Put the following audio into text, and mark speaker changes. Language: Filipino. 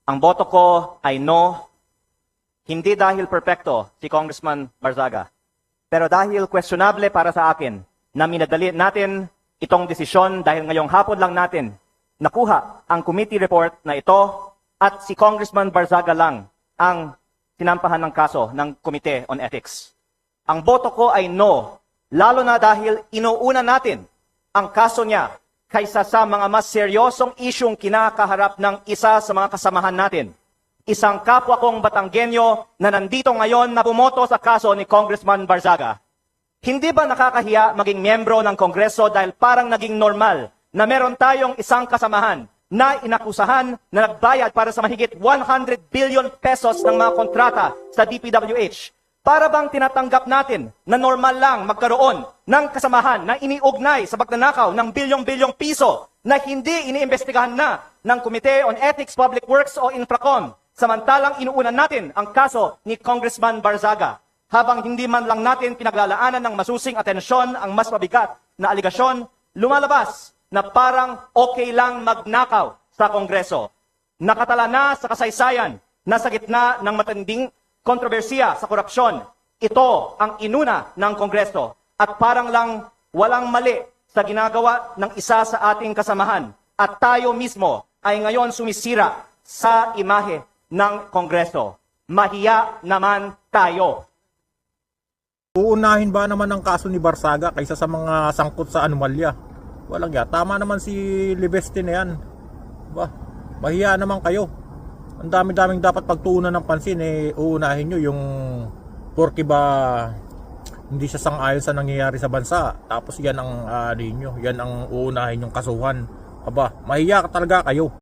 Speaker 1: Ang boto ko ay no, hindi dahil perpekto si Congressman Barzaga, pero dahil questionable para sa akin na minadali natin itong desisyon dahil ngayong hapon lang natin nakuha ang committee report na ito at si Congressman Barzaga lang ang sinampahan ng kaso ng Committee on Ethics. Ang boto ko ay no, lalo na dahil inuuna natin ang kaso niya kaysa sa mga mas seryosong isyong kinakaharap ng isa sa mga kasamahan natin. Isang kapwa kong Batanggenyo na nandito ngayon na bumoto sa kaso ni Congressman Barzaga. Hindi ba nakakahiya maging miyembro ng Kongreso dahil parang naging normal na meron tayong isang kasamahan na inakusahan na nagbayad para sa mahigit 100 billion pesos ng mga kontrata sa DPWH? Para bang tinatanggap natin na normal lang magkaroon ng kasamahan na iniugnay sa pagnanakaw ng bilyong-bilyong piso na hindi iniimbestigahan na ng Committee on Ethics, Public Works o Infracom, samantalang inuunan natin ang kaso ni Congressman Barzaga, habang hindi man lang natin pinaglalaanan ng masusing atensyon ang mas mabigat na aligasyon, lumalabas na parang okay lang magnakaw sa Kongreso. Nakatala na sa kasaysayan na sa gitna ng matinding kontrobersiya sa korupsyon, ito ang inuna ng Kongreso at parang lang walang mali sa ginagawa ng isa sa ating kasamahan at tayo mismo ay ngayon sumisira sa imahe ng Kongreso. Mahiya naman tayo.
Speaker 2: Uunahin ba naman ang kaso ni Barzaga kaysa sa mga sangkot sa anomalya? Walang ya. Tama naman si Libeste na yan. Ba, mahiya naman kayo. Ang dami-daming dapat pagtuunan ng pansin, uunahin nyo yung porke ba hindi siya sang-ayon sa nangyayari sa bansa. Tapos yan ang yan ang uunahin yung kasuhan. Aba, mahiya talaga kayo.